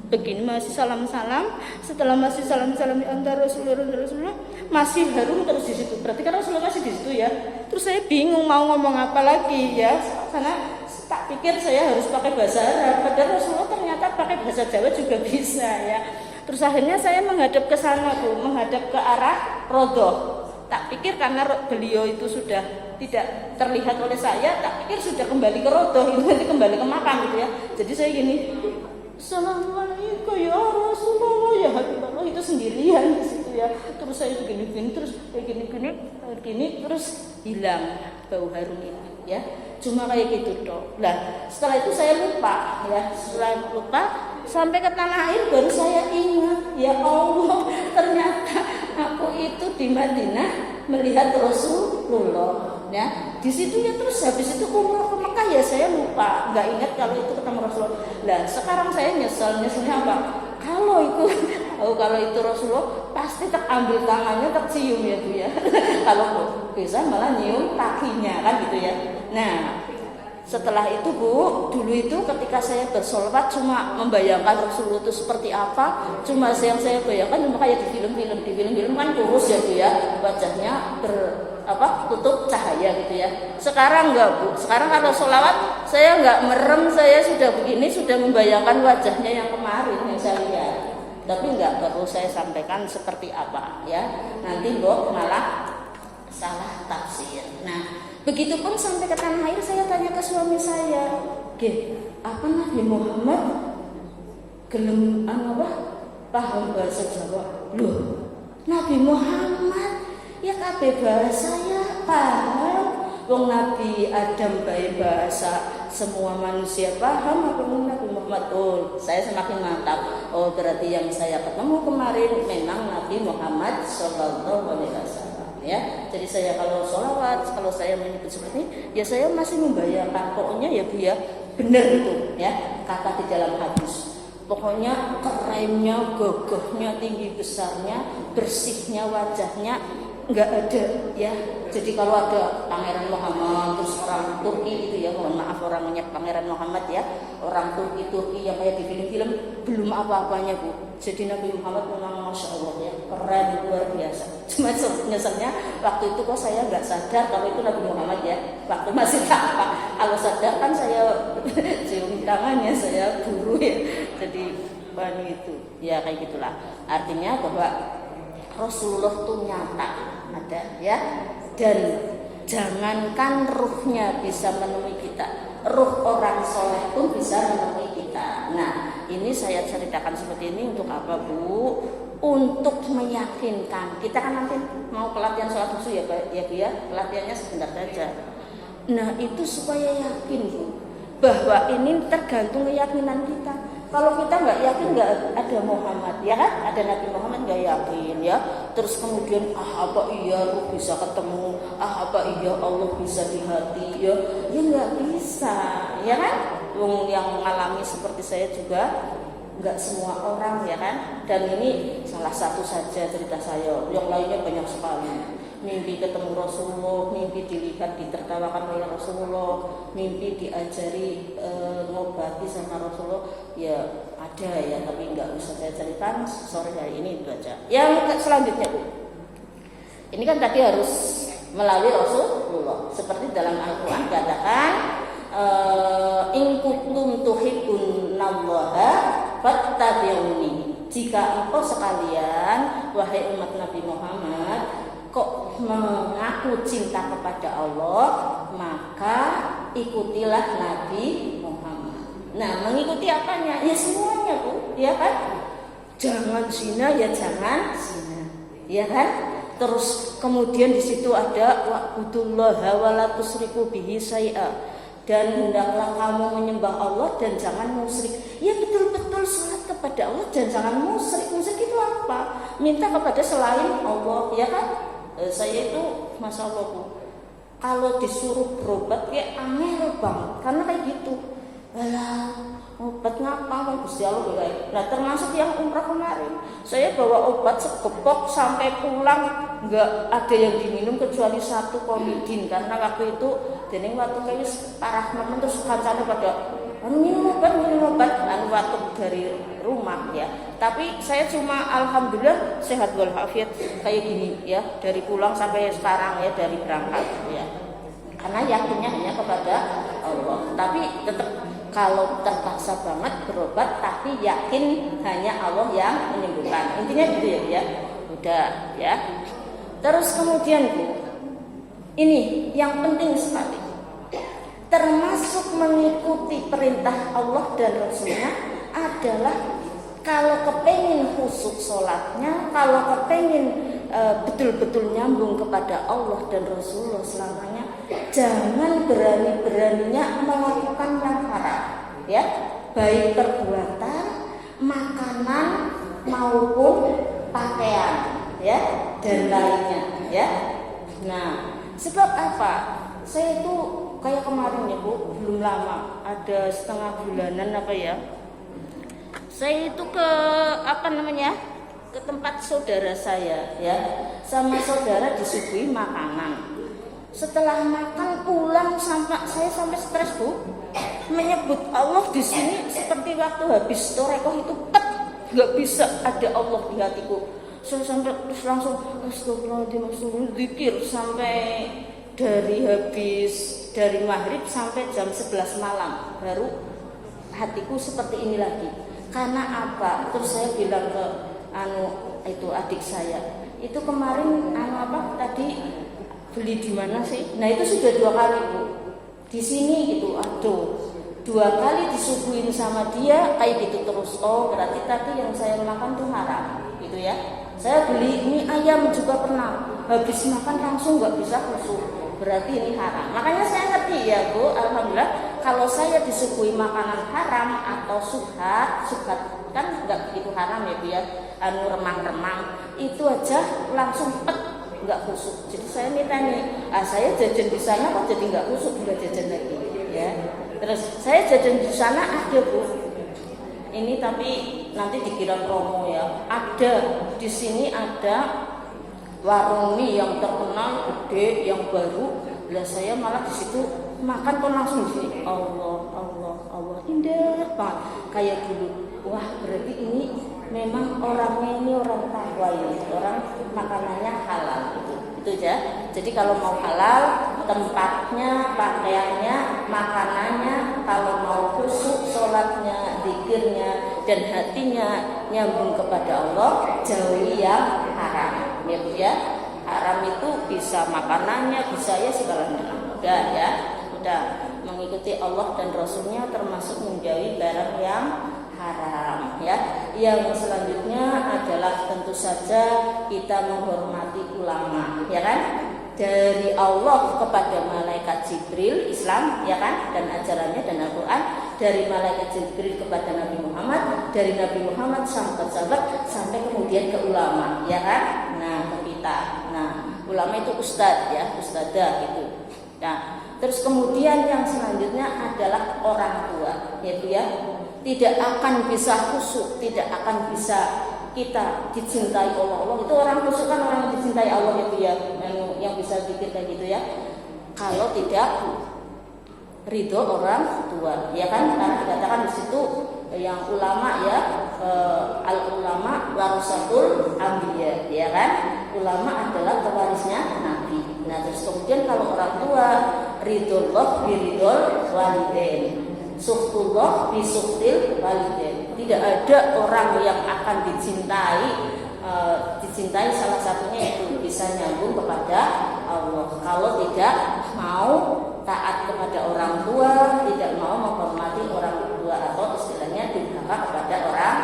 begini masih salam-salam. Setelah masih salam-salam antara Rasulullah masih harum terus di situ. Berarti kan Rasulullah masih di situ ya. Terus saya bingung mau ngomong apa lagi ya, karena tak pikir saya harus pakai bahasa Arab, padahal Rasulullah ternyata pakai bahasa Jawa juga bisa ya. Terus akhirnya saya menghadap ke sana Bu, menghadap ke arah Rodoh. Tak pikir karena beliau itu sudah tidak terlihat oleh saya, tak pikir sudah kembali ke Rodoh, itu nanti kembali ke makam gitu ya. Jadi saya gini, assalamualaikum ya Rasulullah ya Habibullah, itu sendirian di situ ya. Terus saya begini-gini, terus kayak gini, terus hilang bau harum ini ya. Cuma kayak gitu dong. Nah setelah itu saya lupa ya, setelah lupa sampai ke tanah air baru saya ingat, ya Allah, ternyata aku itu di Madinah melihat Rasulullah ya. Di situ ya, terus habis itu umroh ke Mekah ya saya lupa, nggak ingat kalau itu ketemu Rasulullah. Nah sekarang saya nyeselnya apa? Kalau itu Rasulullah pasti terambil tangannya, tercium ya Bu ya. Kalau bisa malah nyium kakinya kan gitu ya. Nah setelah itu Bu, dulu itu ketika saya bersolawat cuma membayangkan Rasulullah itu seperti apa, cuma yang saya bayangkan cuma kayak di film-film kan kurus ya Bu ya, wajahnya tutup cahaya gitu ya. Sekarang enggak Bu, sekarang kalau solawat saya enggak merem, saya sudah begini, sudah membayangkan wajahnya yang kemarin yang saya lihat. Tapi enggak perlu saya sampaikan seperti apa ya, nanti Mbok malah salah tafsir. Nah begitupun sampai ke tanah air saya tanya ke suami saya, apa Nabi Muhammad gelem paham bahasa Jawa? Loh, Nabi Muhammad ya kabeh bahasa ya paham. Wong Nabi Adam bae bahasa semua manusia paham, apa Nabi Muhammad? Oh, saya semakin mantap. Oh, berarti yang saya ketemu kemarin memang Nabi Muhammad sallallahu alaihi wasallam ya. Jadi saya kalau sholawat, kalau saya menyebut seperti ini, ya saya masih membayangkan, pokoknya ya Bu ya, benar itu ya kata di dalam hadis. Pokoknya kerennya, gagahnya, tinggi besarnya, bersihnya wajahnya, nggak ada ya. Jadi kalau ada Pangeran Muhammad terus orang Turki itu ya, mohon maaf orangnya Pangeran Muhammad ya, orang Turki yang kayak di film-film, belum apa-apanya Bu. Jadi Nabi Muhammad memang Masya Allah ya, keren luar biasa. Cuma nyeselnya waktu itu kok saya nggak sadar kalau itu Nabi Muhammad ya, waktu masih tampak. Kalau sadar kan saya cium tangannya, saya buru ya. Jadi itu ya kayak gitulah. Artinya bahwa Rasulullah tuh nyata ada ya, dan jangankan ruhnya bisa menemui kita, ruh orang soleh pun bisa menemui kita. Nah ini saya ceritakan seperti ini untuk apa Bu? Untuk meyakinkan kita kan nanti mau pelatihan sholat khusyuk ya Bu ya, pelatihannya sebentar saja. Nah itu supaya yakin Bu, bahwa ini tergantung keyakinan kita. Kalau kita nggak yakin, nggak ada Muhammad ya kan, ada Nabi Muhammad nggak yakin ya, terus kemudian apa iya ruh bisa ketemu, apa iya Allah bisa di hati ya nggak bisa ya kan. Yang mengalami seperti saya juga nggak semua orang ya kan, dan ini salah satu saja cerita saya, yang lainnya banyak sekali. Mimpi ketemu Rasulullah, mimpi dilihat ditertawakan oleh Rasulullah, mimpi diajari ngobati sama Rasulullah, ya ada ya, tapi nggak bisa saya ceritakan sore hari ini, itu aja. Yang selanjutnya Bu, ini kan tadi harus melalui Rasulullah, seperti dalam Al-Quran katakan in kuntum tuhibbunallaha fattabi'uni, jika engkau sekalian wahai umat Nabi Muhammad kok mengaku cinta kepada Allah, maka ikutilah Nabi Muhammad. Nah, mengikuti apanya? Ya semuanya Bu, ya kan? Jangan zina ya jangan zina, ya kan? Terus kemudian di situ ada wa'budullaha wa la tusyriku bihi syai'a, dan hendaklah kamu menyembah Allah dan jangan musyrik. Ya betul-betul salat kepada Allah dan jangan musyrik. Musyrik itu apa? Minta kepada selain Allah, ya kan? Saya itu Masya Allah Bu, kalau disuruh berobat kayak angel banget, karena kayak gitu. Alah, obat ngapa Gusti Allah baik. Nah termasuk yang umrah kemarin, saya bawa obat segepok sampai pulang nggak ada yang diminum kecuali satu komidin, karena waktu itu dening waktu kayak parah nemen, terus kancane pada minum obat waktu dari rumah ya. Tapi saya cuma alhamdulillah sehat walafiat kayak gini ya, dari pulang sampai sekarang ya, dari berangkat ya, karena yakinnya hanya kepada Allah. Tapi tetap kalau terpaksa banget berobat, tapi yakin hanya Allah yang menyembuhkan. Intinya gitu ya. Udah ya. Terus kemudian Bu, ini yang penting sekali, termasuk mengikuti perintah Allah dan Rasulnya adalah kalau kepengen khusyuk sholatnya, kalau kepengen betul-betul nyambung kepada Allah dan Rasulullah selamanya, jangan berani-beraninya melakukan yang haram ya, baik perbuatan, makanan maupun pakaian ya, dan lainnya ya. Nah sebab apa? Saya itu kayak kemarin ya Bu, belum lama, ada setengah bulanan apa ya, saya itu ke ke tempat saudara saya ya, sama saudara disuguhi makanan. Setelah makan pulang saya sampai stres Bu, menyebut Allah di sini seperti waktu habis torekoh itu nggak bisa ada Allah di hatiku. Saya sampai terus langsung astagfirullahaladzim, zikir sampai dari maghrib sampai jam 11 malam baru hatiku seperti ini lagi. Karena apa? Terus saya bilang ke itu adik saya, itu kemarin tadi beli di mana sih? Nah itu sudah 2 kali Bu, di sini gitu. Aduh, 2 kali disuguhin sama dia kayak gitu terus. Oh berarti tadi yang saya makan tuh haram gitu ya. Saya beli mie ayam juga pernah, habis makan langsung nggak bisa khusyuk, berarti ini haram. Makanya saya ngerti ya Bu, alhamdulillah kalau saya disuguhi makanan haram atau subhat kan nggak begitu haram ya Bu ya, remang-remang itu aja langsung nggak khusyuk. Jadi saya minta nih, saya jajan di sana kok jadi nggak khusyuk, nggak jajan lagi ya. Terus saya jajan di sana ada Bu, ini tapi nanti dikira promo ya, ada di sini ada warung mie yang terkenal gede yang baru, lah saya malah di situ makan kok langsung di sini. Allah indah banget kayak dulu. Wah, berarti ini memang orangnya ini orang takwa ini, orang makanannya halal itu ya. Jadi kalau mau halal, tempatnya, pakaiannya, makanannya, kalau mau khusyuk sholatnya, zikirnya, dan hatinya nyambung kepada Allah, jauhi yang haram, ya. Haram itu bisa makanannya, bisa ya segalanya. Udah mengikuti Allah dan Rasulnya, termasuk menjauhi barang yang haram, ya. Yang selanjutnya adalah tentu saja kita menghormati ulama, ya kan? Dari Allah kepada malaikat Jibril, Islam, ya kan? Dan ajarannya dan Al-Quran. Dari malaikat Jibril kepada Nabi Muhammad, dari Nabi Muhammad sampai sahabat, sampai kemudian ke ulama, ya kan? Nah, ke kita. Nah, ulama itu ustadz, ya, ustadzah gitu. Nah, terus kemudian yang selanjutnya adalah orang tua, yaitu ya, tidak akan bisa khusyuk, tidak akan bisa kita dicintai oleh Allah. Itu orang khusyuk kan orang yang dicintai Allah, itu ya, yang bisa pikir kayak gitu ya. Kalau tidak ridho orang tua, ya kan? Karena dikatakan di situ yang ulama ya, al ulama warasatul anbiya, ya kan? Ulama adalah pewarisnya Nabi. Nah, terus kemudian kalau orang tua, ridhollah biridhol walidain, suhtullah bisuktil walidain. Tidak ada orang yang akan dicintai salah satunya itu bisa nyambung kepada Allah. Kalau tidak mau taat kepada orang tua, tidak mau menghormati orang tua, atau istilahnya durhaka kepada orang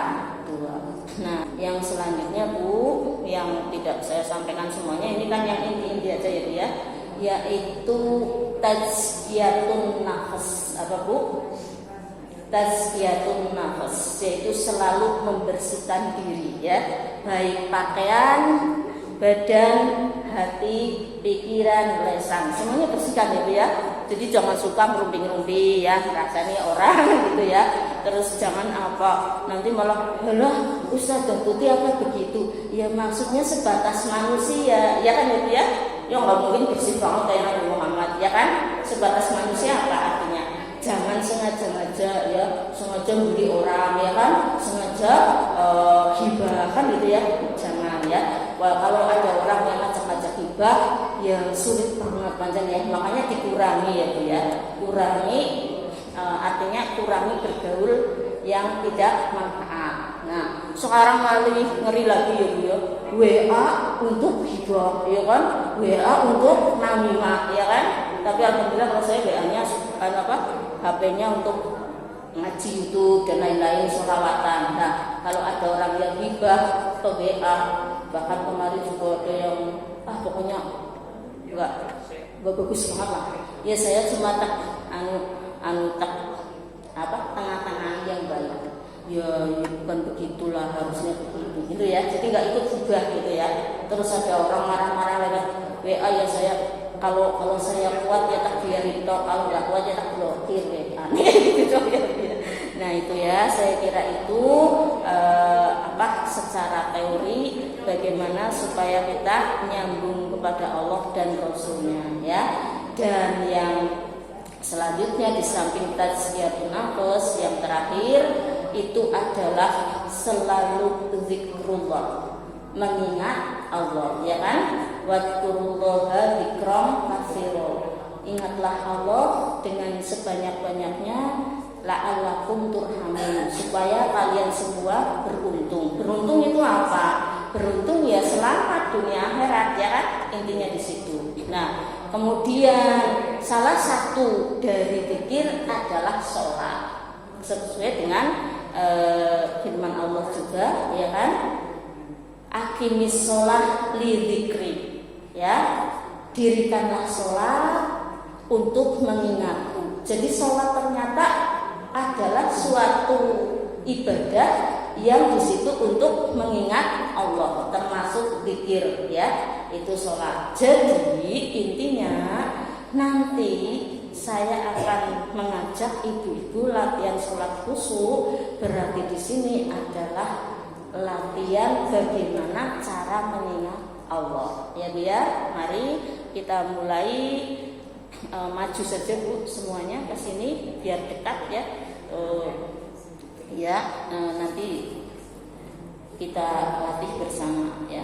tua. Nah, yang selanjutnya Bu, yang tidak saya sampaikan semuanya, ini kan yang inti-inti aja ya Bu ya, yaitu tazkiyatun nafas. Apa Bu? Tazkiyatun nafas, yaitu selalu membersihkan diri, ya, baik pakaian, badan, hati, pikiran, lisan, semuanya bersihkan ya Bu ya. Jadi jangan suka ngerumpi-ngerumpi ya, rasanya orang gitu ya. Terus jangan nanti malah Ustaz dan Tuti apa begitu. Ya maksudnya sebatas manusia, ya kan ya Bu ya. Ya nggak mungkin bersih banget kayak Nabi Muhammad, ya kan. Sebatas manusia apa artinya? Jangan sengaja beli orang, ya kan, sengaja hibah kan gitu ya, jangan ya. Kalau ada orang yang ngajak-ngajak hibah, ya sulit banget panjang ya, makanya dikurangi ya Bu ya, kurangi, artinya kurangi bergaul yang tidak manfaat. Nah, sekarang malah ngeri lagi ya Bu ya, WA untuk hibah, ya kan, WA untuk namimah, ya kan. Tapi alhamdulillah kalau saya WA-nya HP-nya untuk ngaji YouTube dan lain-lain, sholawatan. Nah, kalau ada orang yang hibah atau WA, bahkan kemarin juga ada yang pokoknya enggak bagus banget lah. Ya saya cuma tengah-tengah yang baik. Ya bukan begitulah, harusnya begitu gitu ya. Jadi nggak ikut hibah gitu ya. Terus ada orang marah-marah lewat WA, ya saya kalau saya kuat ya tak biarin tok, kalau nggak kuat ya tak blokir ya. Gitu ya. Nah itu ya, saya kira itu secara teori bagaimana supaya kita nyambung kepada Allah dan Rasulnya ya. Dan yang selanjutnya di samping tazkiyatun nafs, yang terakhir itu adalah selalu zikrullah, mengingat Allah, ya kan? Wadkurullaha dzikran katsira. Ingatlah Allah dengan sebanyak-banyaknya, la'allakum turhamun, supaya kalian semua beruntung. Beruntung itu apa? Beruntung ya selamat dunia akhirat, ya kan? Intinya di situ. Nah, kemudian salah satu dari zikir adalah sholat, sesuai dengan firman Allah juga, ya kan? Aqimis sholat li dzikri, ya, dirikanlah sholat untuk mengingatku. Jadi sholat ternyata adalah suatu ibadah yang di situ untuk mengingat Allah, termasuk zikir ya, itu sholat. Jadi intinya nanti saya akan mengajak ibu-ibu latihan sholat khusyuk. Berarti di sini adalah latihan bagaimana cara mengingat Allah. Ya Bu ya, mari kita mulai maju saja Bu semuanya ke sini biar dekat ya. Nanti kita latih bersama ya.